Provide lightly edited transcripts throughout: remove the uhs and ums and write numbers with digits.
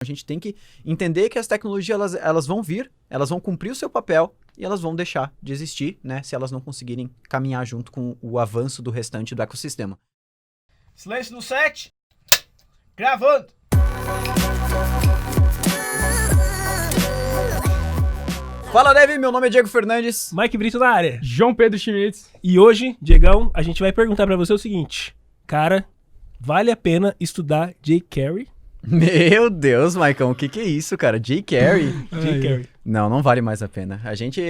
A gente tem que entender que as tecnologias elas vão vir, elas vão cumprir o seu papel e elas vão deixar de existir, né, se elas não conseguirem caminhar junto com o avanço do restante do ecossistema. Silêncio no set. Gravando. Fala, Dev, meu nome é Diego Fernandes. Mike Brito na área. João Pedro Schmitz. E hoje, Diegão, a gente vai perguntar pra você o seguinte. Cara, vale a pena estudar jQuery? Meu Deus, Maicon, o que é isso, cara? jQuery? jQuery. Não vale mais a pena. A gente,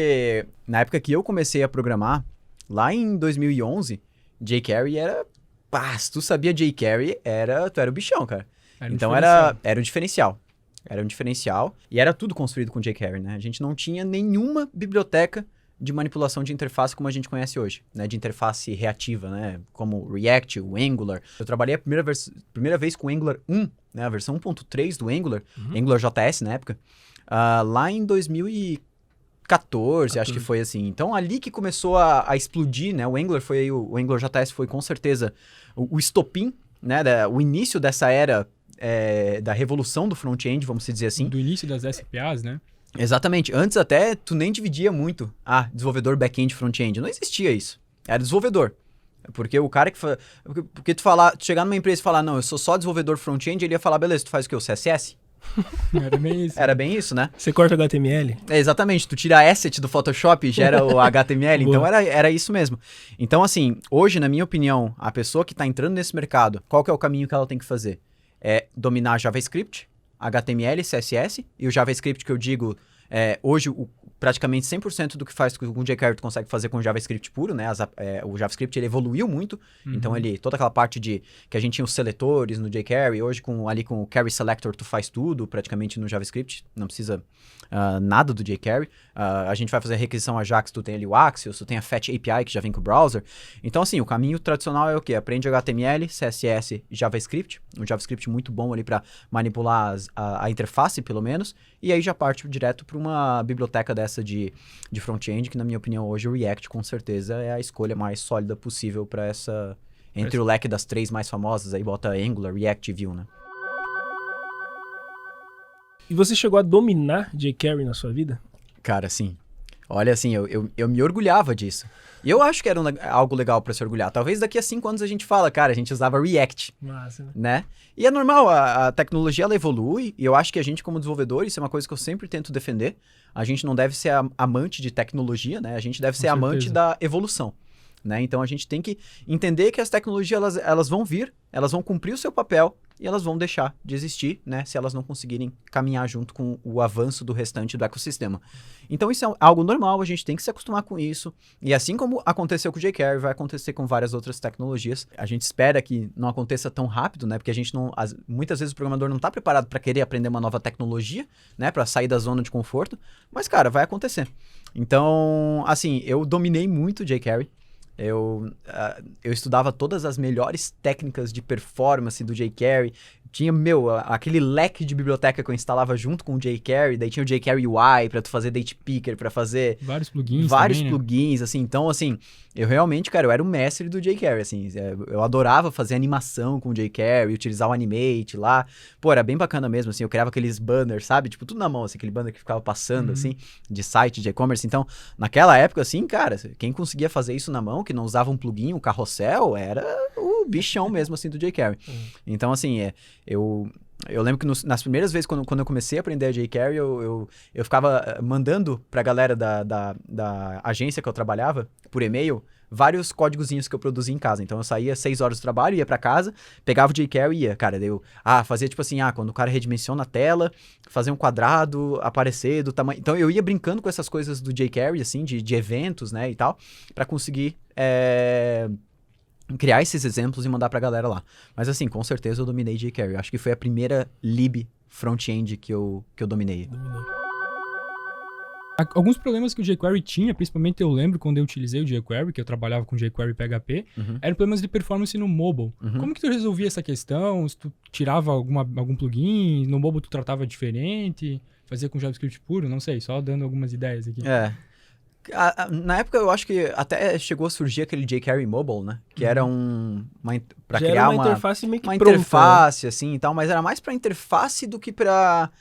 na época que eu comecei a programar, lá em 2011, jQuery era... Pá, se tu sabia jQuery, tu era o bichão, cara. Então era um diferencial. Era um diferencial e era tudo construído com jQuery, né? A gente não tinha nenhuma biblioteca de manipulação de interface como a gente conhece hoje, né? De interface reativa, né? Como o React, o Angular. Eu trabalhei a primeira vez com Angular 1, né? A versão 1.3 do Angular, Angular JS na época, lá em 2014, acho que foi assim. Então, ali que começou a explodir, né? O Angular JS foi com certeza o estopim, né? O início dessa era da revolução do front-end, vamos dizer assim. Do início das SPAs, né? Exatamente. Antes até, tu nem dividia muito. Desenvolvedor back-end, front-end. Não existia isso. Era desenvolvedor. Porque o cara que... Porque tu chegar numa empresa e falar, não, eu sou só desenvolvedor front-end, ele ia falar, beleza, tu faz o quê? O CSS? Era bem isso. Era bem isso, né? Você corta o HTML? Exatamente. Tu tira asset do Photoshop e gera o HTML. Então era isso mesmo. Então, assim, hoje, na minha opinião, a pessoa que tá entrando nesse mercado, qual que é o caminho que ela tem que fazer? É dominar JavaScript, HTML, CSS, e o JavaScript que eu digo, hoje praticamente 100% do que faz com jQuery tu consegue fazer com JavaScript puro, né? O JavaScript ele evoluiu muito, então toda aquela parte que a gente tinha os seletores no jQuery, hoje com o Query Selector tu faz tudo praticamente no JavaScript, não precisa nada do jQuery. A gente vai fazer a requisição Ajax, tu tem ali o Axios, tu tem a Fetch API que já vem com o browser. Então assim, o caminho tradicional é o quê? Aprende HTML, CSS e JavaScript, um JavaScript muito bom ali para manipular a interface pelo menos, e aí já parte direto para uma biblioteca dessa de front-end, que na minha opinião hoje o React com certeza é a escolha mais sólida possível para essa... Entre o leque das três mais famosas, aí bota Angular, React e Vue, né? E você chegou a dominar jQuery na sua vida? Cara, sim. Olha, assim, eu me orgulhava disso. E eu acho que era algo legal pra se orgulhar. Talvez daqui a 5 anos a gente fala, cara, a gente usava React. Massa, né? E é normal, a tecnologia ela evolui, e eu acho que a gente como desenvolvedor, isso é uma coisa que eu sempre tento defender, a gente não deve ser amante de tecnologia, né? A gente deve ser amante da evolução. Né? Então a gente tem que entender que as tecnologias elas vão vir, elas vão cumprir o seu papel e elas vão deixar de existir, né? Se elas não conseguirem caminhar junto com o avanço do restante do ecossistema. Então isso é algo normal, a gente tem que se acostumar com isso. E assim como aconteceu com o jQuery, vai acontecer com várias outras tecnologias. A gente espera que não aconteça tão rápido, né? Porque a gente não... muitas vezes o programador não está preparado para querer aprender uma nova tecnologia, né? Para sair da zona de conforto. Mas, cara, vai acontecer. Então, assim, eu dominei muito o jQuery. Eu estudava todas as melhores técnicas de performance do jQuery. Tinha, aquele leque de biblioteca que eu instalava junto com o jQuery. Daí tinha o jQuery UI para tu fazer date picker, para fazer... Vários plugins também, plugins, assim. Então, assim, eu realmente, cara, eu era o mestre do jQuery, assim. Eu adorava fazer animação com o jQuery, utilizar o Animate lá. Pô, era bem bacana mesmo, assim. Eu criava aqueles banners, sabe? Tipo, tudo na mão, assim. Aquele banner que ficava passando, assim, de site, de e-commerce. Então, naquela época, assim, cara, quem conseguia fazer isso na mão, que não usava um plugin, um carrossel, era o bichão mesmo, assim, do jQuery. Então, assim, eu lembro que nas primeiras vezes, quando eu comecei a aprender a jQuery, eu ficava mandando pra galera da agência que eu trabalhava, por e-mail, vários códigozinhos que eu produzia em casa. Então, eu saía 6 horas do trabalho, ia pra casa, pegava o jQuery e ia, cara. Fazia tipo assim, quando o cara redimensiona a tela, fazer um quadrado, aparecer do tamanho... Então, eu ia brincando com essas coisas do jQuery, assim, de eventos, né, e tal, pra conseguir... criar esses exemplos e mandar pra galera lá. Mas assim, com certeza eu dominei jQuery. Acho que foi a primeira lib front-end que eu dominei. Alguns problemas que o jQuery tinha, principalmente eu lembro quando eu utilizei o jQuery, que eu trabalhava com jQuery PHP, eram problemas de performance no mobile. Como que tu resolvia essa questão? Se tu tirava algum plugin, no mobile tu tratava diferente, fazia com JavaScript puro? Não sei, só dando algumas ideias aqui. Na época, eu acho que até chegou a surgir aquele jQuery Mobile, né? Que era pra Já criar era uma interface meio que uma pronta, interface, assim, e tal. Mas era mais pra interface do que pra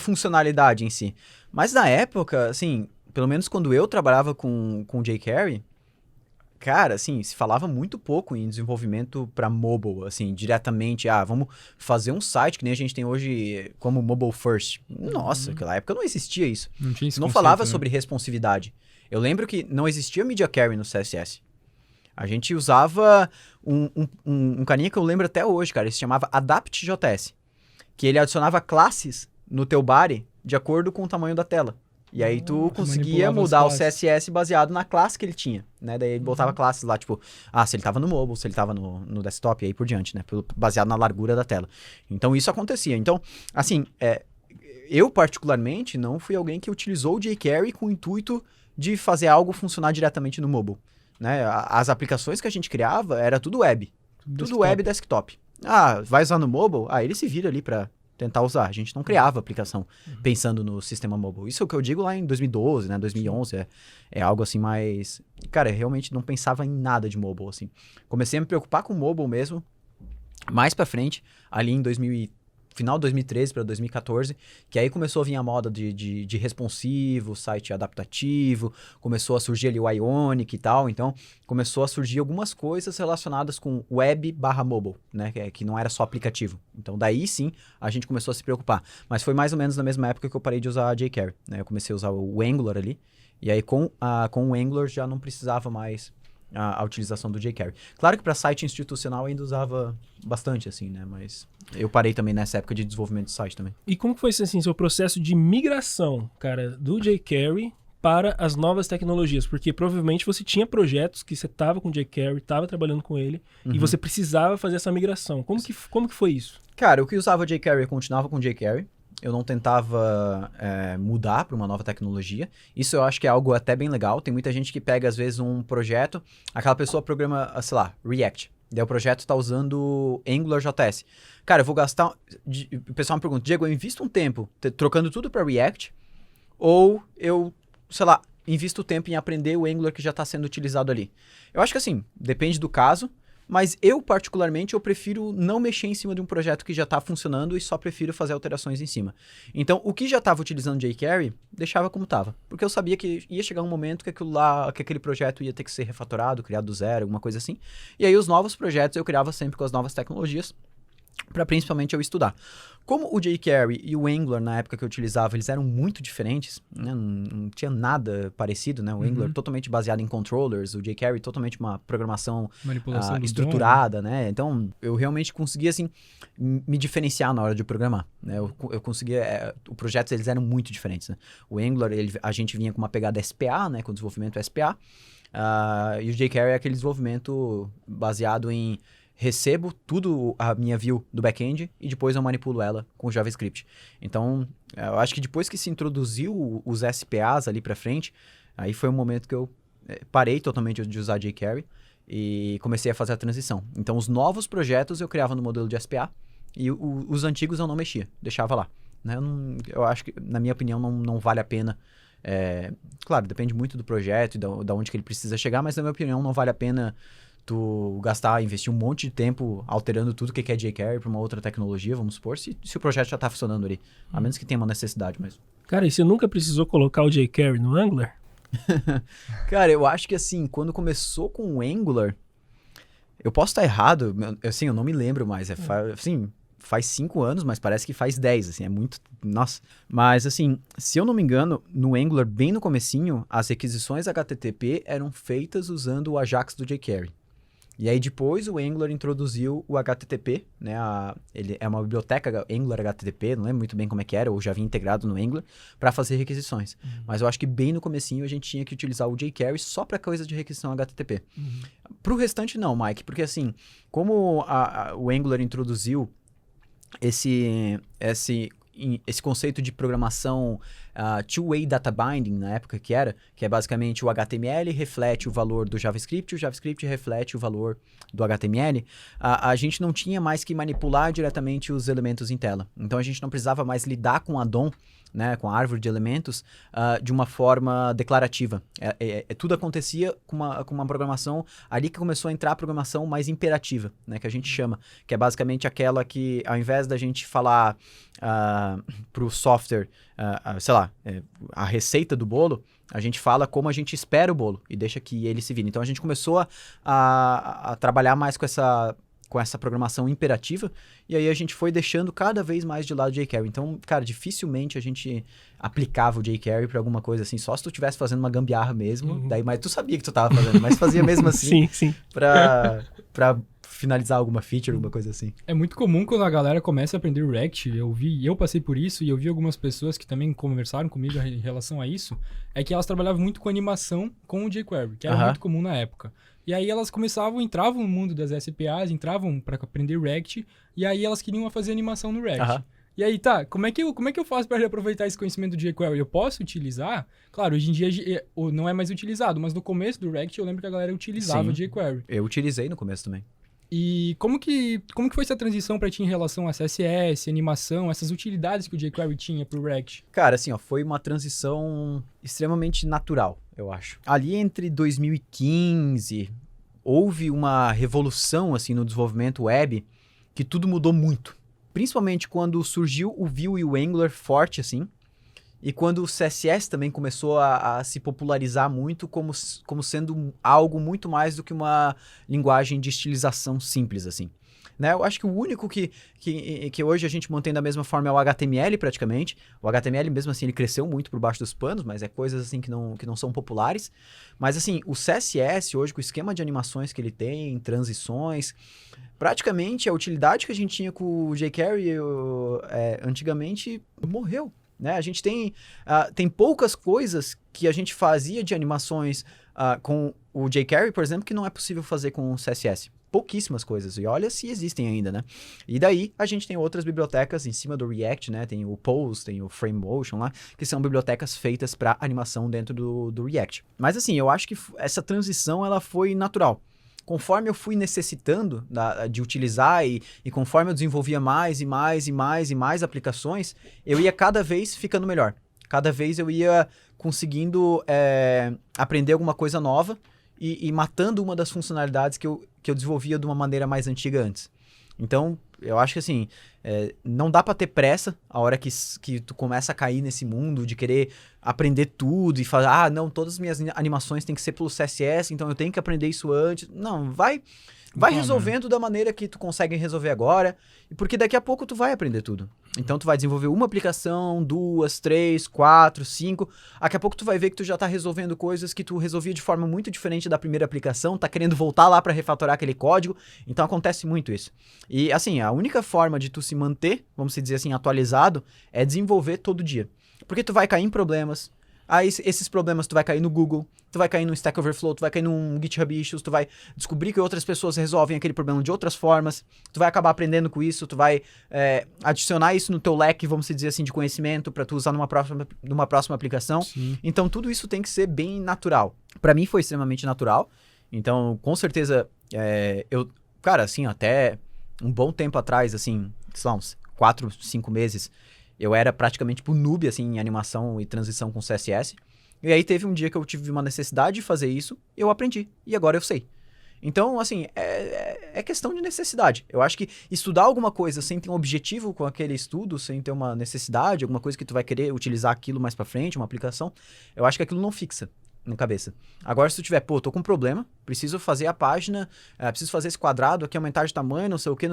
funcionalidade em si. Mas na época, assim, pelo menos quando eu trabalhava com jQuery, cara, assim, se falava muito pouco em desenvolvimento para mobile, assim, diretamente, vamos fazer um site que nem a gente tem hoje como mobile first. Nossa, naquela época não existia isso. Não tinha esse Não conceito, falava né? sobre responsividade. Eu lembro que não existia media query no CSS. A gente usava um carinha que eu lembro até hoje, cara, ele se chamava AdaptJS, que ele adicionava classes no teu body de acordo com o tamanho da tela. E aí tu conseguia manipulava as mudar o classes. CSS baseado na classe que ele tinha, né? Daí ele botava classes lá, tipo, se ele tava no mobile, se ele tava no desktop, e aí por diante, né? Baseado na largura da tela. Então isso acontecia. Então, assim, eu particularmente não fui alguém que utilizou o jQuery com o intuito de fazer algo funcionar diretamente no mobile, né? As aplicações que a gente criava era tudo web. Tudo web e desktop. Vai usar no mobile? Ele se vira ali pra tentar usar. A gente não criava aplicação pensando no sistema mobile. Isso é o que eu digo lá em 2012, né? 2011. É algo assim mais... Cara, eu realmente não pensava em nada de mobile, assim. Comecei a me preocupar com mobile mesmo, mais pra frente, ali em final de 2013 para 2014, que aí começou a vir a moda de responsivo, site adaptativo, começou a surgir ali o Ionic e tal, então começou a surgir algumas coisas relacionadas com web/mobile, né, que não era só aplicativo. Então daí sim a gente começou a se preocupar, mas foi mais ou menos na mesma época que eu parei de usar a jQuery, né, eu comecei a usar o Angular ali, e aí com o Angular já não precisava mais a utilização do jQuery. Claro que para site institucional ainda usava bastante, assim, né? Mas eu parei também nessa época de desenvolvimento de site também. E como que foi, assim, seu processo de migração, cara, do jQuery para as novas tecnologias? Porque provavelmente você tinha projetos que você estava com jQuery, estava trabalhando com ele, e você precisava fazer essa migração. Como que foi isso? Cara, o que usava jQuery, eu continuava com jQuery. Eu não tentava mudar para uma nova tecnologia. Isso eu acho que é algo até bem legal. Tem muita gente que pega, às vezes, um projeto, aquela pessoa programa, sei lá, React. Daí o projeto está usando AngularJS. Cara, eu vou gastar... O pessoal me pergunta, Diego, eu invisto um tempo trocando tudo para React ou eu, sei lá, invisto tempo em aprender o Angular que já está sendo utilizado ali? Eu acho que assim, depende do caso. Mas eu, particularmente, eu prefiro não mexer em cima de um projeto que já está funcionando e só prefiro fazer alterações em cima. Então, o que já estava utilizando jQuery, deixava como estava. Porque eu sabia que ia chegar um momento que aquele projeto ia ter que ser refatorado, criado do zero, alguma coisa assim. E aí, os novos projetos eu criava sempre com as novas tecnologias, para principalmente eu estudar. Como o jQuery e o Angular, na época que eu utilizava, eles eram muito diferentes, né? Não tinha nada parecido, né? O Angular totalmente baseado em controllers, o jQuery totalmente uma programação Manipulação do estruturada, né? Então, eu realmente conseguia, assim, me diferenciar na hora de programar, né? Eu conseguia... os projetos, eles eram muito diferentes, né? O Angular, a gente vinha com uma pegada SPA, né? Com o desenvolvimento SPA, e o jQuery é aquele desenvolvimento baseado em... recebo tudo a minha view do back-end e depois eu manipulo ela com o JavaScript. Então, eu acho que depois que se introduziu os SPAs ali pra frente, aí foi um momento que eu parei totalmente de usar jQuery e comecei a fazer a transição. Então, os novos projetos eu criava no modelo de SPA e os antigos eu não mexia, deixava lá. Né? Eu acho que, na minha opinião, não vale a pena. Claro, depende muito do projeto e da onde que ele precisa chegar, mas na minha opinião não vale a pena tu investir um monte de tempo alterando tudo que é jQuery para uma outra tecnologia, vamos supor, se o projeto já está funcionando ali. A menos que tenha uma necessidade mesmo. Cara, e você nunca precisou colocar o jQuery no Angular? Cara, eu acho que assim, quando começou com o Angular, eu posso estar errado, assim, eu não me lembro mais, faz 5 anos, mas parece que faz 10, assim, é muito... Nossa. Mas, assim, se eu não me engano, no Angular, bem no comecinho, as requisições HTTP eram feitas usando o Ajax do jQuery. E aí depois o Angular introduziu o HTTP, né? Ele é uma biblioteca Angular HTTP, não lembro muito bem como é que era, ou já vinha integrado no Angular, para fazer requisições. Mas eu acho que bem no comecinho a gente tinha que utilizar o jQuery só para coisa de requisição HTTP. Pro restante não, Mike, porque assim, como o Angular introduziu esse conceito de programação two-way data binding, na época que é basicamente o HTML reflete o valor do JavaScript, o JavaScript reflete o valor do HTML, a gente não tinha mais que manipular diretamente os elementos em tela. Então a gente não precisava mais lidar com o addon né, com a árvore de elementos, de uma forma declarativa. Tudo acontecia com uma programação ali que começou a entrar a programação mais imperativa, né, que a gente chama, que é basicamente aquela que, ao invés da gente falar para o software, sei lá, a receita do bolo, a gente fala como a gente espera o bolo e deixa que ele se vire. Então a gente começou a trabalhar mais com essa programação imperativa, e aí a gente foi deixando cada vez mais de lado o jQuery. Então, cara, dificilmente a gente aplicava o jQuery para alguma coisa assim, só se tu estivesse fazendo uma gambiarra mesmo, daí, mas tu sabia que tu tava fazendo, mas fazia mesmo assim, sim. pra finalizar alguma feature, alguma coisa assim. É muito comum quando a galera começa a aprender o React, eu passei por isso e eu vi algumas pessoas que também conversaram comigo em relação a isso, é que elas trabalhavam muito com animação com o jQuery, que era muito comum na época. E aí elas entravam no mundo das SPAs, entravam para aprender React, e aí elas queriam fazer animação no React. E aí, tá, como é que eu faço para reaproveitar esse conhecimento do jQuery? Eu posso utilizar? Claro, hoje em dia não é mais utilizado, mas no começo do React eu lembro que a galera utilizava o jQuery. Eu utilizei no começo também. E como que foi essa transição para ti em relação a CSS, animação, essas utilidades que o jQuery tinha pro React? Cara, assim, ó, foi uma transição extremamente natural, eu acho. Ali entre 2015, houve uma revolução, assim, no desenvolvimento web, que tudo mudou muito. Principalmente quando surgiu o Vue e o Angular forte, assim, e quando o CSS também começou a se popularizar muito como sendo algo muito mais do que uma linguagem de estilização simples, assim. Né? Eu acho que o único que hoje a gente mantém da mesma forma é o HTML, praticamente. O HTML, mesmo assim, ele cresceu muito por baixo dos panos, mas é coisas assim que não são populares. Mas, assim, o CSS hoje, com o esquema de animações que ele tem, transições, praticamente a utilidade que a gente tinha com o jQuery antigamente morreu. Né? A gente tem poucas coisas que a gente fazia de animações com o jQuery, por exemplo, que não é possível fazer com o CSS. Pouquíssimas coisas, e olha se existem ainda, né? E daí a gente tem outras bibliotecas em cima do React, né? Tem o Pose, tem o FrameMotion lá, que são bibliotecas feitas para animação dentro do React. Mas assim, eu acho que essa transição ela foi natural. Conforme eu fui necessitando de utilizar e conforme eu desenvolvia mais e mais aplicações, eu ia cada vez ficando melhor. Cada vez eu ia conseguindo aprender alguma coisa nova e matando uma das funcionalidades que eu desenvolvia de uma maneira mais antiga antes. Então, eu acho que assim, não dá para ter pressa a hora que tu começa a cair nesse mundo de querer aprender tudo e falar, não, todas as minhas animações têm que ser pelo CSS, então eu tenho que aprender isso antes. Não, vai resolvendo da maneira que tu consegue resolver agora, porque daqui a pouco tu vai aprender tudo. Então tu vai desenvolver uma aplicação, 2, 3, 4, 5, daqui a pouco tu vai ver que tu já tá resolvendo coisas que tu resolvia de forma muito diferente da primeira aplicação, tá querendo voltar lá para refatorar aquele código, então acontece muito isso. E assim, a única forma de tu se manter, vamos dizer assim, atualizado, é desenvolver todo dia. Porque tu vai cair em problemas, aí esses problemas tu vai cair no Google, tu vai cair no Stack Overflow, tu vai cair num GitHub Issues, tu vai descobrir que outras pessoas resolvem aquele problema de outras formas, tu vai acabar aprendendo com isso, tu vai adicionar isso no teu leque, vamos dizer assim, de conhecimento para tu usar numa próxima aplicação. Sim. Então tudo isso tem que ser bem natural. Para mim foi extremamente natural, então com certeza cara, assim, até um bom tempo atrás, assim, sei lá, uns 4, 5 meses, eu era praticamente tipo noob, assim, em animação e transição com CSS. E aí teve um dia que eu tive uma necessidade de fazer isso, eu aprendi. E agora eu sei. Então, assim, é questão de necessidade. Eu acho que estudar alguma coisa sem ter um objetivo com aquele estudo, sem ter uma necessidade, alguma coisa que tu vai querer utilizar aquilo mais pra frente, uma aplicação, eu acho que aquilo não fixa na cabeça. Agora, se tu tiver, tô com um problema, preciso fazer a página, preciso fazer esse quadrado aqui, aumentar de tamanho, não sei o que.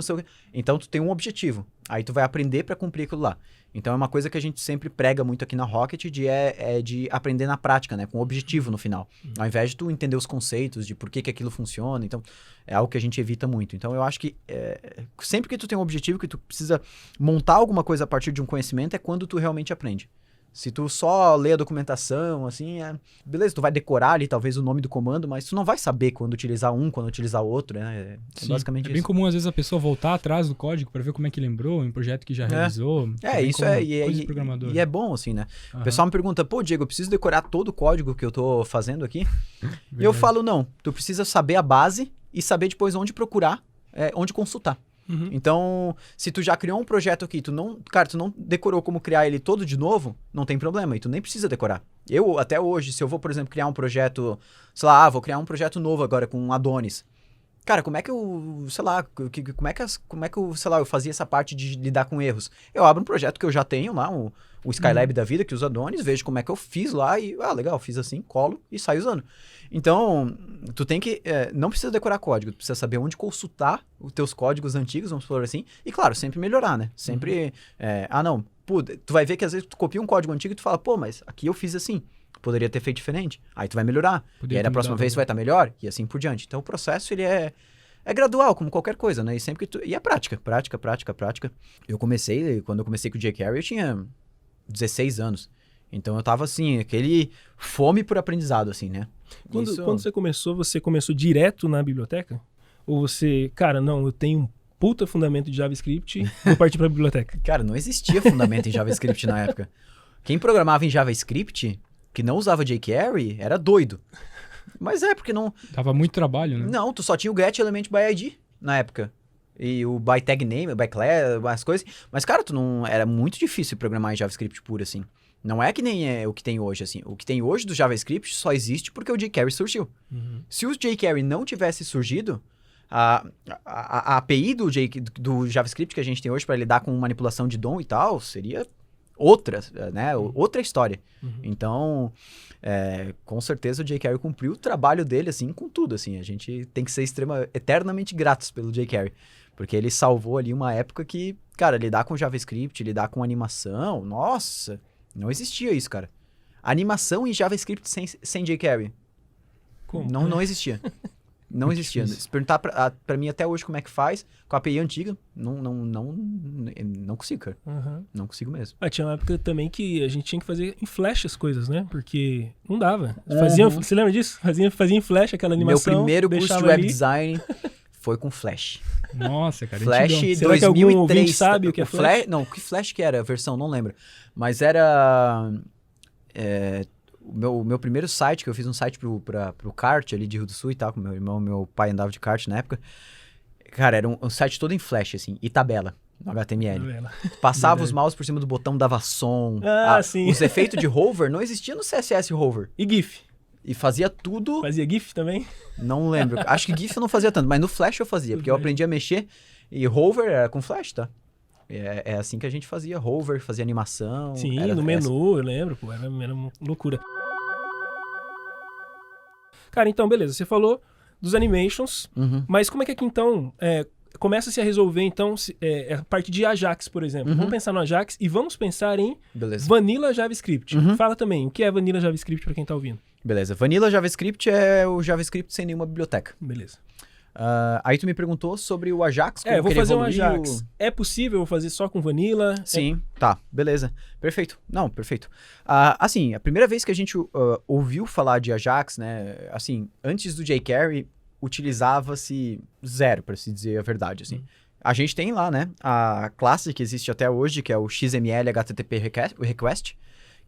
Então, tu tem um objetivo. Aí tu vai aprender para cumprir aquilo lá. Então, é uma coisa que a gente sempre prega muito aqui na Rocket, de aprender na prática, né? Com objetivo no final. Ao invés de tu entender os conceitos, de por que aquilo funciona. Então, é algo que a gente evita muito. Então, eu acho que sempre que tu tem um objetivo, que tu precisa montar alguma coisa a partir de um conhecimento, é quando tu realmente aprende. Se tu só lê a documentação, assim, beleza, tu vai decorar ali talvez o nome do comando, mas tu não vai saber quando utilizar um, quando utilizar outro, né? É basicamente isso. É bem comum às vezes a pessoa voltar atrás do código para ver como é que lembrou, em projeto que já realizou. Isso e é bom, assim, né? O pessoal me pergunta, Diego, eu preciso decorar todo o código que eu tô fazendo aqui? E eu falo, não, tu precisa saber a base e saber depois onde procurar, onde consultar. Então, se tu já criou um projeto aqui, tu não decorou como criar ele todo de novo, não tem problema, e tu nem precisa decorar. Eu, até hoje, se eu vou, por exemplo, criar um projeto, sei lá, vou criar um projeto novo agora com um Adonis. Cara, como é que eu, sei lá, como é que eu, sei lá, eu fazia essa parte de lidar com erros? Eu abro um projeto que eu já tenho lá, o Skylab da vida, que usa Adonis, vejo como é que eu fiz lá e, legal, fiz assim, colo e saio usando. Então, tu tem que, não precisa decorar código, tu precisa saber onde consultar os teus códigos antigos, vamos falar assim, e claro, sempre melhorar, né? Sempre, não, pô, tu vai ver que às vezes tu copia um código antigo e tu fala, pô, mas aqui eu fiz assim. Poderia ter feito diferente. Aí tu vai melhorar. E aí na próxima vez tu vai estar melhor e assim por diante. Então o processo ele é gradual, como qualquer coisa, né? E sempre que e é prática. Quando eu comecei com o jQuery, eu tinha 16 anos. Então eu tava assim, aquele fome por aprendizado, assim, né? Quando você começou direto na biblioteca? Ou você, cara, não, eu tenho um puta fundamento de JavaScript, vou partir pra biblioteca? Cara, não existia fundamento em JavaScript na época. Quem programava em JavaScript, que não usava jQuery, era doido. Mas porque não... Dava muito trabalho, né? Não, tu só tinha o getElementById na época. E o byTagName, byClass, as coisas. Mas, cara, era muito difícil programar em JavaScript puro, assim. Não é que nem o que tem hoje, assim. O que tem hoje do JavaScript só existe porque o jQuery surgiu. Se o jQuery não tivesse surgido, a API do JavaScript que a gente tem hoje para lidar com manipulação de DOM e tal, seria... outra história. Então, com certeza o jQuery cumpriu o trabalho dele, assim, com tudo, assim. A gente tem que ser eternamente gratos pelo jQuery, porque ele salvou ali uma época que, cara, lidar com JavaScript, lidar com animação, nossa, não existia isso, cara. Animação em JavaScript sem jQuery. Como? Não existia. Não existia. Se perguntar pra mim até hoje como é que faz, com a API antiga, não consigo, cara. Não consigo mesmo. Tinha uma época também que a gente tinha que fazer em Flash as coisas, né? Porque não dava. Você lembra disso? Fazia em Flash aquela animação. Meu primeiro curso de web design foi com Flash. Nossa, cara. Flash Será 2003. que algum ouvinte sabe o que é Flash? Não, que Flash que era a versão? Não lembro. Mas era... O meu primeiro site, que eu fiz um site pro kart ali de Rio do Sul e tal, com meu irmão, meu pai andava de kart na época. Cara, era um site todo em Flash, assim, e tabela, no HTML. Passava os mouse por cima do botão, dava som. Sim. Os efeitos de hover não existiam no CSS hover. E GIF? E fazia tudo... Fazia GIF também? Não lembro. Acho que GIF eu não fazia tanto, mas no Flash eu fazia, porque eu aprendi a mexer. E hover era com Flash, tá? É assim que a gente fazia hover, fazia animação. Sim, no menu, eu lembro, pô, era uma loucura. Cara, então, beleza, você falou dos animations, mas como é que aqui, então, começa-se a resolver, então, a parte de Ajax, por exemplo. Vamos pensar no Ajax e vamos pensar em Vanilla JavaScript. Fala também, o que é Vanilla JavaScript para quem tá ouvindo? Beleza, Vanilla JavaScript é o JavaScript sem nenhuma biblioteca. Beleza. Aí tu me perguntou sobre o Ajax. Eu vou fazer um Ajax. É possível fazer só com Vanilla? Sim, tá, beleza. Perfeito. Não, perfeito. Assim, a primeira vez que a gente ouviu falar de Ajax, né, assim, antes do jQuery, utilizava-se zero, para se dizer a verdade, assim. A gente tem lá, né, a classe que existe até hoje, que é o XML HTTP Request,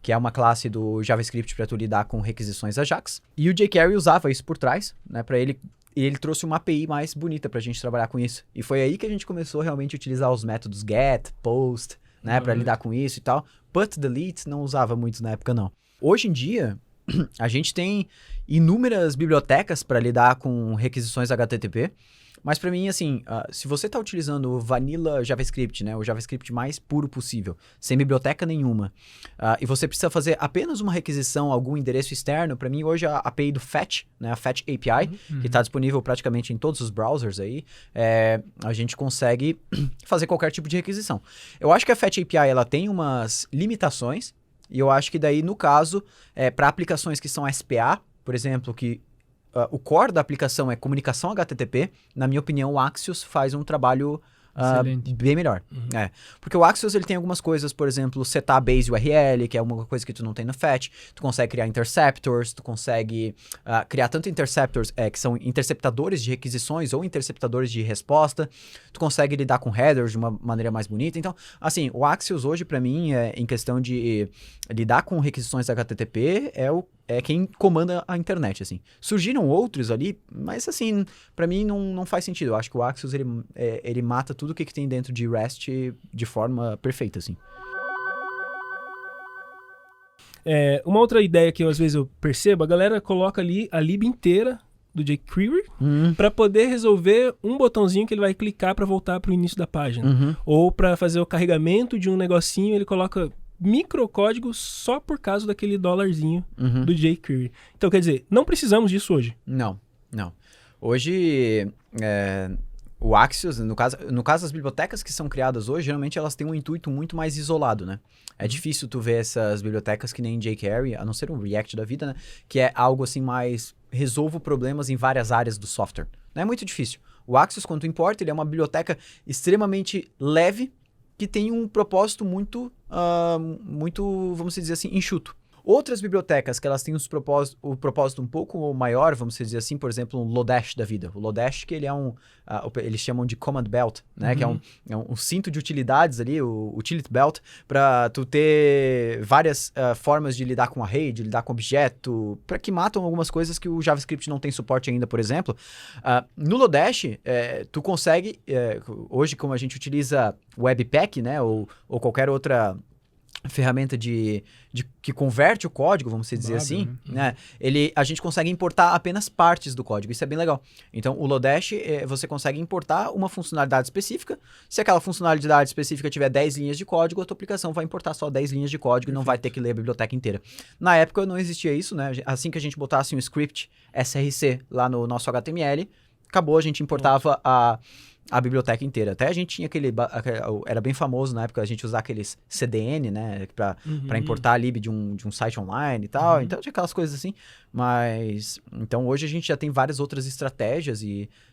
que é uma classe do JavaScript para tu lidar com requisições Ajax. E o jQuery usava isso por trás, né, para ele... E ele trouxe uma API mais bonita pra gente trabalhar com isso. E foi aí que a gente começou realmente a utilizar os métodos get, post, né, pra lidar com isso e tal. Put, delete, não usava muito na época, não. Hoje em dia, a gente tem inúmeras bibliotecas para lidar com requisições HTTP. Mas para mim, assim, se você está utilizando o Vanilla JavaScript, né, o JavaScript mais puro possível, sem biblioteca nenhuma, e você precisa fazer apenas uma requisição, algum endereço externo, para mim hoje a API do Fetch, né, a Fetch API, que está disponível praticamente em todos os browsers aí, a gente consegue fazer qualquer tipo de requisição. Eu acho que a Fetch API ela tem umas limitações, e eu acho que daí, no caso, para aplicações que são SPA, por exemplo, que o core da aplicação é comunicação HTTP, na minha opinião, o Axios faz um trabalho bem melhor. Porque o Axios ele tem algumas coisas, por exemplo, setar base URL, que é uma coisa que tu não tem no Fetch. Tu consegue criar interceptors, tu consegue criar tanto interceptors, que são interceptadores de requisições ou interceptadores de resposta. Tu consegue lidar com headers de uma maneira mais bonita. Então, assim, o Axios hoje, para mim, em questão de lidar com requisições HTTP, é o é quem comanda a internet, assim. Surgiram outros ali, mas assim, pra mim não faz sentido. Eu acho que o Axios, ele mata tudo o que tem dentro de REST de forma perfeita, assim. Uma outra ideia que às vezes eu percebo, a galera coloca ali a lib inteira do jQuery para poder resolver um botãozinho que ele vai clicar para voltar para o início da página. Ou para fazer o carregamento de um negocinho, ele coloca microcódigo só por causa daquele dólarzinho do jQuery. Então, quer dizer, não precisamos disso hoje. Não. Hoje, o Axios, no caso das bibliotecas que são criadas hoje, geralmente elas têm um intuito muito mais isolado, né? É difícil tu ver essas bibliotecas que nem jQuery, a não ser um React da vida, né? Que é algo assim mais resolvo problemas em várias áreas do software. Não é muito difícil. O Axios, quando tu importa, ele é uma biblioteca extremamente leve que tem um propósito muito, vamos dizer assim, enxuto. Outras bibliotecas que elas têm o propósito um pouco maior, vamos dizer assim, por exemplo, um Lodash da vida. O Lodash, que ele é eles chamam de Command Belt, né? Que é um cinto de utilidades ali, o Utility Belt, para tu ter várias formas de lidar com array, de lidar com objeto, para que matam algumas coisas que o JavaScript não tem suporte ainda, por exemplo. No Lodash, tu consegue, hoje como a gente utiliza Webpack, né? Ou qualquer outra ferramenta que converte o código, vamos dizer assim, né? A gente consegue importar apenas partes do código, isso é bem legal. Então, o Lodash, você consegue importar uma funcionalidade específica. Se aquela funcionalidade específica tiver 10 linhas de código, a tua aplicação vai importar só 10 linhas de código e não vai ter que ler a biblioteca inteira. Na época, não existia isso, né? Assim que a gente botasse um script SRC lá no nosso HTML, acabou, a gente importava a biblioteca inteira. Até a gente tinha era bem famoso na época a gente usar aqueles CDN, né, para importar a lib de um site online e tal. Então tinha aquelas coisas assim. Mas então hoje a gente já tem várias outras estratégias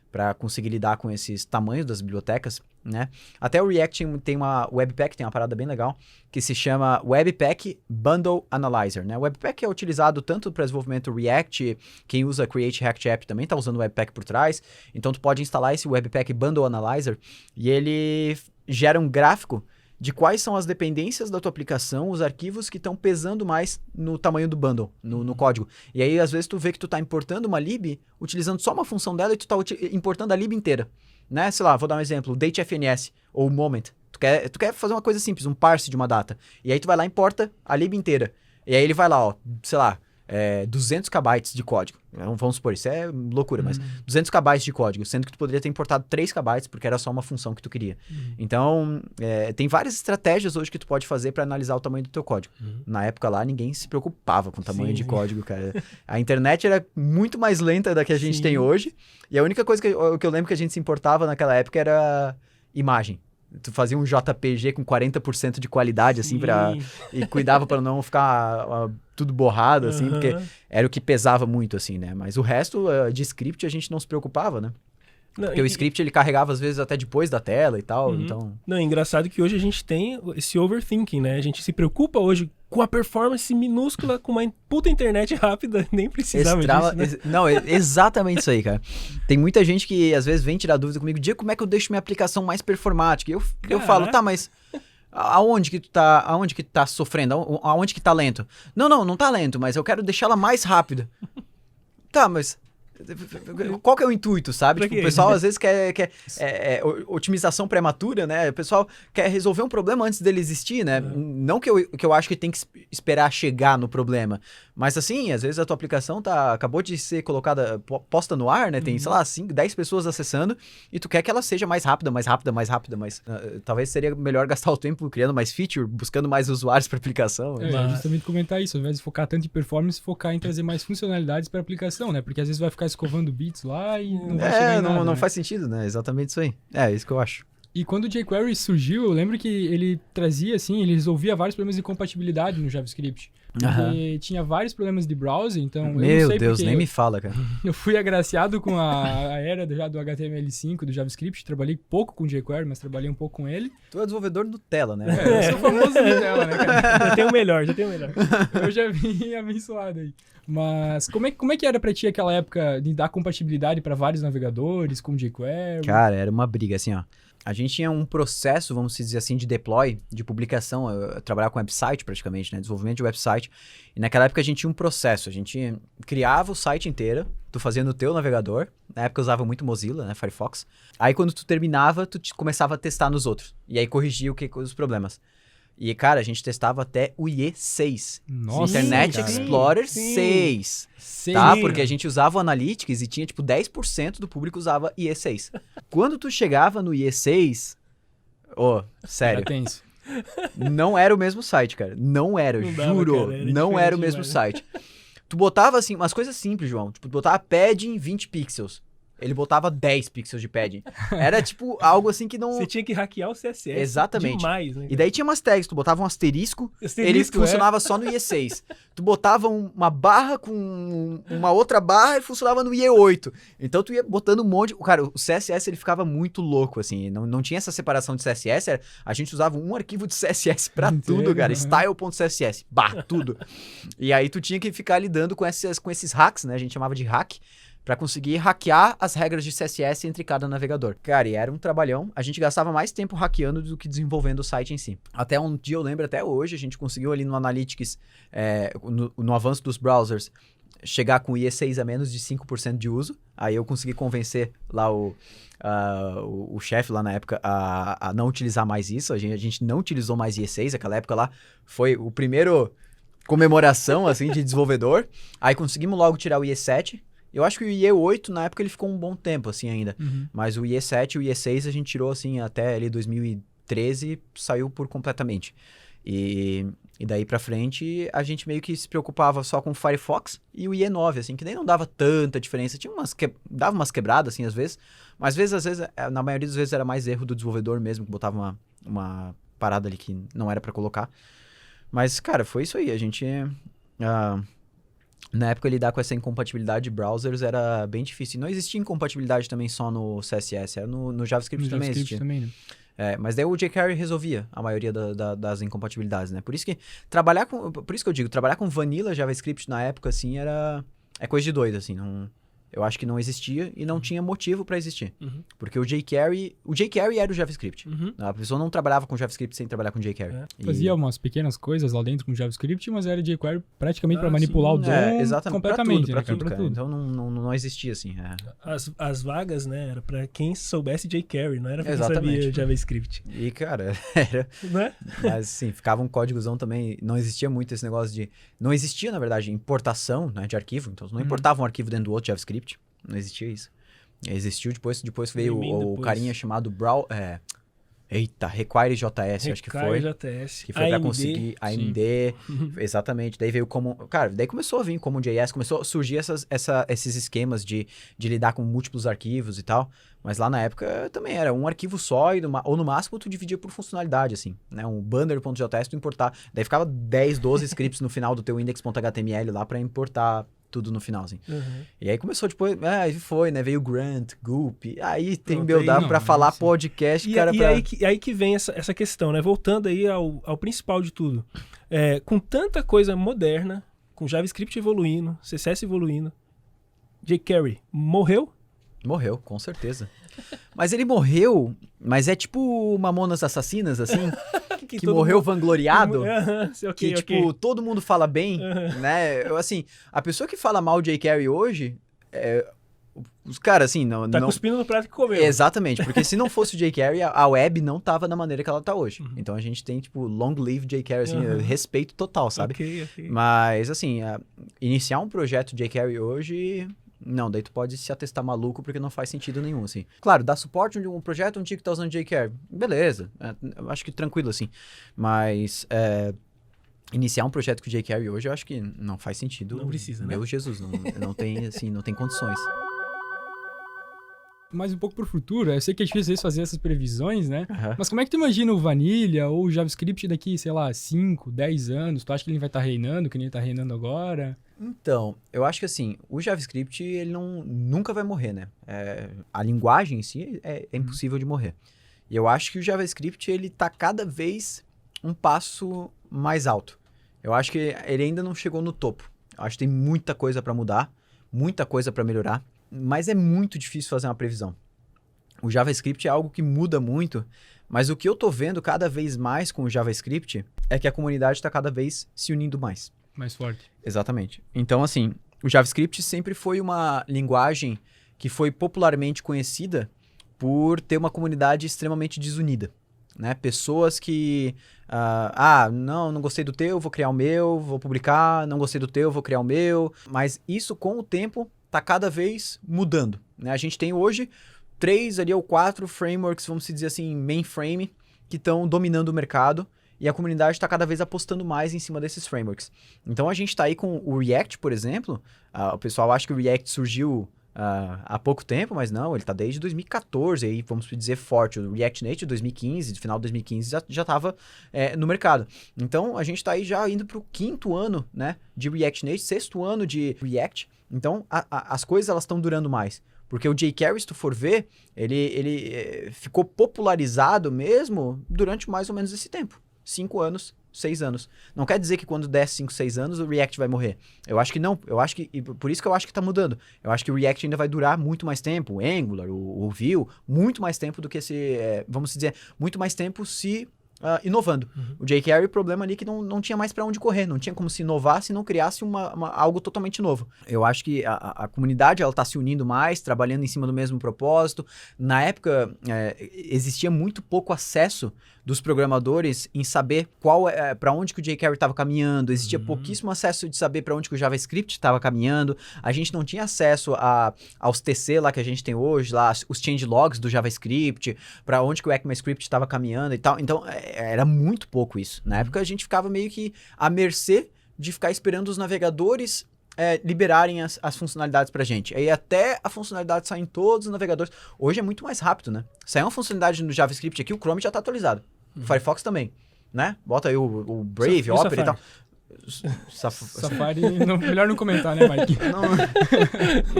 para conseguir lidar com esses tamanhos das bibliotecas, né? Até o React tem uma Webpack, tem uma parada bem legal que se chama Webpack Bundle Analyzer, né? O Webpack é utilizado tanto para desenvolvimento React, quem usa Create React App também está usando o Webpack por trás. Então tu pode instalar esse Webpack Bundle Analyzer e ele gera um gráfico de quais são as dependências da tua aplicação, os arquivos que estão pesando mais no tamanho do bundle, no código. E aí, às vezes, tu vê que tu tá importando uma lib, utilizando só uma função dela e tu tá importando a lib inteira. Né? Sei lá, vou dar um exemplo, datefns ou moment. Tu quer fazer uma coisa simples, um parse de uma data. E aí tu vai lá e importa a lib inteira. E aí ele vai lá, sei lá, 200 KB de código. Vamos supor, isso é loucura, mas 200 KB de código, sendo que tu poderia ter importado 3 KB porque era só uma função que tu queria. Então, tem várias estratégias hoje que tu pode fazer para analisar o tamanho do teu código. Na época lá, ninguém se preocupava com o tamanho de código, cara. A internet era muito mais lenta da que a gente tem hoje, e a única coisa que eu lembro que a gente se importava naquela época era imagem. Tu fazia um JPG com 40% de qualidade, assim, e cuidava para não ficar tudo borrado, assim, porque era o que pesava muito, assim, né? Mas o resto de script a gente não se preocupava, né? Porque o script ele carregava às vezes até depois da tela e tal, então... Não, é engraçado que hoje a gente tem esse overthinking, né? A gente se preocupa hoje com a performance minúscula, com uma puta internet rápida, nem precisava disso, né? Não, exatamente isso aí, cara. Tem muita gente que às vezes vem tirar dúvida comigo, Diego, como é que eu deixo minha aplicação mais performática? E eu falo, tá, mas... Aonde que tu tá sofrendo? Aonde que tá lento? Não tá lento, mas eu quero deixar ela mais rápida. Tá, mas... Qual que é o intuito, sabe? Tipo, o pessoal às vezes quer otimização prematura, né? O pessoal quer resolver um problema antes dele existir, né? Não que eu acho que tem que esperar chegar no problema, mas assim, às vezes a tua aplicação acabou de ser colocada, posta no ar, né? Tem, sei lá, 5, 10 pessoas acessando e tu quer que ela seja mais rápida, mas talvez seria melhor gastar o tempo criando mais feature, buscando mais usuários para aplicação. Justamente comentar isso, ao invés de focar tanto em performance, focar em trazer mais funcionalidades para a aplicação, né? Porque às vezes vai ficar escovando bits lá e não vai chegar em nada, não né? faz sentido, né? Exatamente isso aí. É isso que eu acho. E quando o jQuery surgiu, eu lembro que ele trazia, assim, ele resolvia vários problemas de compatibilidade no JavaScript. Porque tinha vários problemas de browser, então... Meu Deus, nem me fala, cara. Eu fui agraciado com a era já do HTML5, do JavaScript. Trabalhei pouco com jQuery, mas trabalhei um pouco com ele. Tu é desenvolvedor Nutella, né? Eu sou famoso Nutella, né, cara? Já tem o melhor. Eu já vim abençoado aí. Mas como é que era pra ti aquela época de dar compatibilidade pra vários navegadores com jQuery? Cara, era uma briga, assim, ó. a gente tinha um processo, vamos dizer assim, de deploy, de publicação. Eu trabalhava com website praticamente, né? Desenvolvimento de website. E naquela época a gente tinha um processo. A gente criava o site inteiro, tu fazia no teu navegador. Na época eu usava muito Mozilla, né? Firefox. Aí quando tu terminava, começava a testar nos outros. E aí corrigia os problemas. E, cara, a gente testava até o IE6. Nossa, Internet cara. Explorer Sim. 6. Sim. Tá? Porque a gente usava o Analytics e tinha, tipo, 10% do público usava IE6. Quando tu chegava no IE6... sério, Era tenso. não era o mesmo site, cara. Não era, Não dava, juro. cara, era Não era o diferente mesmo demais. site. Tu botava, assim, umas coisas simples, João. Tipo, tu botava padding 20 pixels. Ele botava 10 pixels de padding. Era, tipo, algo assim que não... Você tinha que hackear o CSS. Exatamente. Demais, né? E daí tinha umas tags, tu botava um asterisco, ele funcionava só no IE6. Tu botava uma barra com uma outra barra e funcionava no IE8. Então tu ia botando um monte... Cara, o CSS ele ficava muito louco, assim. Não tinha essa separação de CSS. A gente usava um arquivo de CSS pra tudo, cara. Style.css. Tudo. E aí tu tinha que ficar lidando com esses hacks, né? A gente chamava de hack. Pra conseguir hackear as regras de CSS entre cada navegador. Cara, e era um trabalhão. A gente gastava mais tempo hackeando do que desenvolvendo o site em si. Até um dia, eu lembro até hoje, a gente conseguiu ali no Analytics, no avanço dos browsers, chegar com o IE6 a menos de 5% de uso. Aí eu consegui convencer lá o chefe lá na época a não utilizar mais isso. A gente não utilizou mais IE6. Aquela época lá foi o primeiro comemoração assim, de desenvolvedor. Aí conseguimos logo tirar o IE7. Eu acho que o IE8, na época, ele ficou um bom tempo, assim, ainda. Uhum. Mas o IE7 e o IE6 a gente tirou, assim, até ali 2013, saiu por completamente. E daí pra frente, a gente meio que se preocupava só com o Firefox e o IE9, assim, que nem não dava tanta diferença. Tinha dava umas quebradas, assim, às vezes. Mas às vezes, na maioria das vezes, era mais erro do desenvolvedor mesmo, que botava uma parada ali que não era pra colocar. Mas, cara, foi isso aí. A gente... na época, lidar com essa incompatibilidade de browsers era bem difícil. E não existia incompatibilidade também só no CSS, era no JavaScript também existia. Também, né? Mas daí o jQuery resolvia a maioria das incompatibilidades, né? Por isso que por isso que eu digo, trabalhar com vanilla JavaScript na época, assim, é coisa de doido, assim. Eu acho que não existia e não tinha motivo pra existir. Uhum. Porque o jQuery era o JavaScript. Uhum. A pessoa não trabalhava com JavaScript sem trabalhar com jQuery. Fazia umas pequenas coisas lá dentro com JavaScript, mas era jQuery praticamente para manipular o DOM exatamente, completamente. pra tudo, pra cara. tudo. Então não existia assim. As vagas, né, era pra quem soubesse jQuery, não era pra quem Exatamente. sabia JavaScript. E, cara, era... Né? Mas, assim, ficava um códigozão também. Não existia muito esse negócio de... Não existia, na verdade, importação, né, de arquivo. Então, não importava um arquivo dentro do outro JavaScript. Não existia isso. Existiu depois veio o carinha chamado Require.js, acho que foi. JS. Que foi pra AMD. conseguir AMD, exatamente. Daí veio daí começou a vir CommonJS, começou a surgir esses esquemas de lidar com múltiplos arquivos e tal. Mas lá na época também era um arquivo só, ou no máximo tu dividia por funcionalidade, assim, né? Um banner.js tu importar. Daí ficava 10, 12 scripts no final do teu index.html lá pra importar tudo no final, assim. Uhum. E aí começou, depois, aí foi, né? Veio Grant, Goop, aí tem Pronto, build-up aí pra não, falar assim. podcast, E, cara, e pra... aí que vem essa questão, né? Voltando aí ao principal de tudo. Com tanta coisa moderna, com JavaScript evoluindo, CSS evoluindo, jQuery morreu? Morreu, com certeza. Mas ele morreu, mas é tipo Mamonas Assassinas, assim, que todo morreu mundo- vangloriado, Ok, que, tipo, todo mundo fala bem, né? Assim, a pessoa que fala mal de jQuery hoje, os caras, assim, não... Tá não... cuspindo no prato que comeu. Exatamente, porque se não fosse o jQuery, a web não tava da maneira que ela tá hoje. Então a gente tem, tipo, long live jQuery, assim, respeito total, sabe? Ok. Mas, assim, iniciar um projeto de jQuery hoje... Não, daí tu pode se atestar maluco porque não faz sentido nenhum, assim. Claro, dá suporte a um projeto, um time que tá usando jQuery. Beleza, eu acho que tranquilo, assim. Mas iniciar um projeto com jQuery hoje, eu acho que não faz sentido. Não precisa, né? Meu Jesus, não tem, assim, não tem condições. Mas um pouco pro futuro, eu sei que é difícil às vezes fazer essas previsões, né? Aham. Mas como é que tu imagina o Vanilla ou o JavaScript daqui, sei lá, 5, 10 anos? Tu acha que ele vai estar reinando, que nem ele tá reinando agora? Então, eu acho que assim, o JavaScript, ele nunca vai morrer, né? A linguagem em si é impossível de morrer. E eu acho que o JavaScript, ele tá cada vez um passo mais alto. Eu acho que ele ainda não chegou no topo. Eu acho que tem muita coisa para mudar, muita coisa para melhorar, mas é muito difícil fazer uma previsão. o JavaScript é algo que muda muito, mas o que eu tô vendo cada vez mais com o JavaScript é que a comunidade está cada vez se unindo mais. Mais forte. Exatamente. Então, assim, o JavaScript sempre foi uma linguagem que foi popularmente conhecida por ter uma comunidade extremamente desunida, né? Pessoas que, não gostei do teu, vou criar o meu, vou publicar, não gostei do teu, vou criar o meu, mas isso com o tempo tá cada vez mudando, né? A gente tem hoje 3 ali ou 4 frameworks, vamos dizer assim, mainframe, que estão dominando o mercado, e a comunidade está cada vez apostando mais em cima desses frameworks. Então a gente está aí com o React, por exemplo. O pessoal acha que o React surgiu há pouco tempo, mas não, ele está desde 2014, aí vamos dizer forte. O React Native 2015, final de 2015, já estava no mercado. Então a gente está aí já indo para o 5º ano, né, de React Native, 6º ano de React. Então as coisas elas estão durando mais. Porque o jQuery, se tu for ver, ele ficou popularizado mesmo durante mais ou menos esse tempo. 5 anos, 6 anos. Não quer dizer que quando der 5, 6 anos o React vai morrer. Eu acho que não. Por isso que eu acho que tá mudando. Eu acho que o React ainda vai durar muito mais tempo. O Angular, o Vue, muito mais tempo do que vamos dizer, muito mais tempo se inovando. Uhum. O jQuery, o problema ali é que não tinha mais para onde correr, não tinha como se inovar se não criasse algo totalmente novo. Eu acho que a comunidade ela tá se unindo mais, trabalhando em cima do mesmo propósito. Na época, existia muito pouco acesso dos programadores em saber para onde que o jQuery estava caminhando. Existia pouquíssimo acesso de saber para onde que o JavaScript estava caminhando. A gente não tinha acesso aos TC lá que a gente tem hoje, lá os changelogs do JavaScript, para onde que o ECMAScript estava caminhando e tal. Então, era muito pouco isso. Na época, a gente ficava meio que à mercê de ficar esperando os navegadores liberarem as funcionalidades pra gente. Aí até a funcionalidade sair em todos os navegadores. Hoje é muito mais rápido, né? Saiu uma funcionalidade no JavaScript aqui, o Chrome já tá atualizado. O Firefox também, né? Bota aí o Brave, Opera e tal. Safari, melhor não comentar, né, Mike?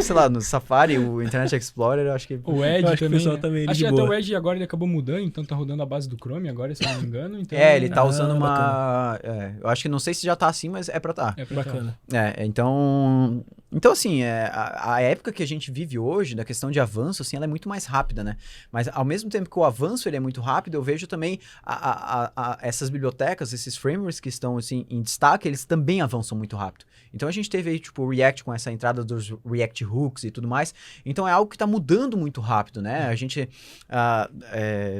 Sei lá, no Safari, o Internet Explorer, eu acho que... O Edge acho que também. o pessoal também acho que de até boa. o Edge agora ele acabou mudando, então tá rodando a base do Chrome agora, se eu não me engano. Então... ele tá usando uma... eu acho que não sei se já tá assim, mas é pra tá. É pra Bacana. Então assim, a época que a gente vive hoje, da questão de avanço, assim, ela é muito mais rápida, né? Mas ao mesmo tempo que o avanço ele é muito rápido, eu vejo também essas bibliotecas, esses frameworks que estão assim, em destaque, eles também avançam muito rápido. Então a gente teve aí, tipo, o React com essa entrada dos React Hooks e tudo mais. Então é algo que tá mudando muito rápido, né? A gente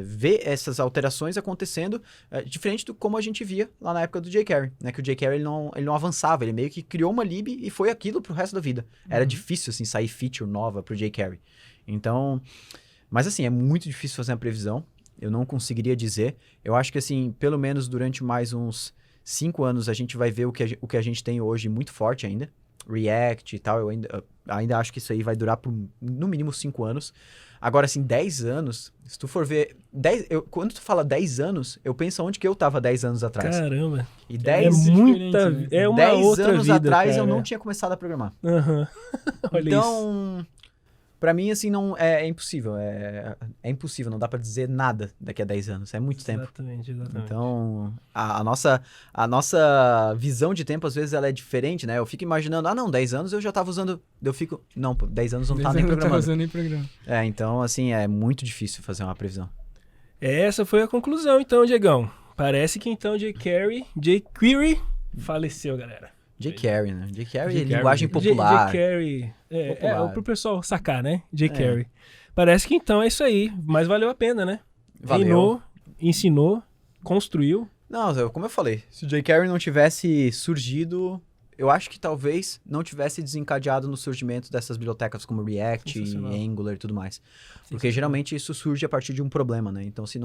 vê essas alterações acontecendo diferente do como a gente via lá na época do jQuery, né? Que o jQuery ele não avançava, ele meio que criou uma lib e foi aquilo pro resto da vida. Era difícil, assim, sair feature nova pro jQuery. Então, mas assim, é muito difícil fazer uma previsão. Eu não conseguiria dizer. Eu acho que, assim, pelo menos durante mais uns 5 anos a gente vai ver o que a gente tem hoje muito forte ainda. React e tal, eu ainda acho que isso aí vai durar por no mínimo 5 anos. Agora, assim, 10 anos, se tu for ver... quando tu fala 10 anos, eu penso onde que eu tava 10 anos atrás. Caramba. E 10 É uma 10 outra anos vida, atrás cara. eu não tinha começado a programar. Aham. Olha isso. Então, pra mim, assim, não é impossível. É impossível, não dá pra dizer nada daqui a 10 anos. É muito tempo. Exatamente. Então, a nossa visão de tempo, às vezes, ela é diferente, né? Eu fico imaginando, 10 anos eu já tava usando... Eu fico... Não, 10 anos eu não tava nem programando. Não tava usando nem programa. Então, assim, é muito difícil fazer uma previsão. Essa foi a conclusão, então, Diegão. Parece que, então, jQuery faleceu, galera. jQuery, né? jQuery é jQuery. linguagem popular. jQuery. Popular. Pro pessoal sacar, né? jQuery. Parece que, então, é isso aí. Mas valeu a pena, né? Valeu. Reinou, ensinou, construiu. Não, como eu falei, se o jQuery não tivesse surgido, eu acho que talvez não tivesse desencadeado no surgimento dessas bibliotecas como React, Angular e tudo mais. Porque geralmente isso surge a partir de um problema, né? Então se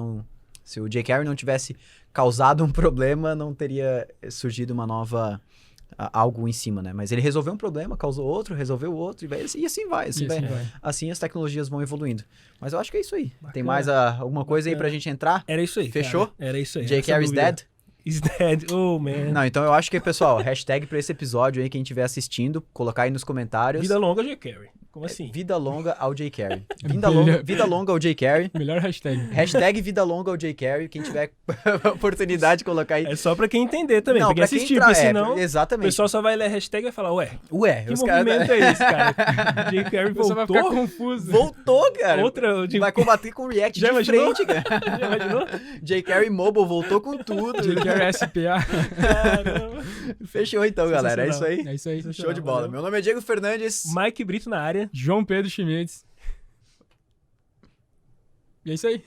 o jQuery não tivesse causado um problema, não teria surgido uma nova... algo em cima, né? Mas ele resolveu um problema, causou outro, resolveu outro, e assim vai. Assim as tecnologias vão evoluindo. Mas eu acho que é isso aí. Bacana. Tem mais alguma coisa aí pra gente entrar? Era isso aí. Fechou? Cara. Era isso aí. jQuery is dead? Is dead. Oh, man. Não, então eu acho que, pessoal, hashtag pra esse episódio aí, quem estiver assistindo, colocar aí nos comentários. Vida longa jQuery. Como assim? Vida longa ao Jay Carey. Melhor- Vida longa ao Jay Carey. Melhor hashtag. Hashtag vida longa ao Jay Carey. Quem tiver oportunidade de colocar aí. É só pra quem entender também, Não, pra quem pra quem assistir, entrar- porque senão o exatamente. pessoal só vai ler a hashtag e vai falar, ué, Ué, que os movimento caras... é esse, cara? Jay Carey Você vai ficar voltou? confuso. Voltou, cara. Outra... Vai combater com react Já de imaginou? frente, cara. Já imaginou? Jay Carey Mobile voltou com tudo. J.K. SPA. Caramba. Fechou então, galera. É isso aí. É isso aí. Show de bola. Meu nome é Diego Fernandes. Mike Brito na área. João Pedro Schmitz. E é isso aí.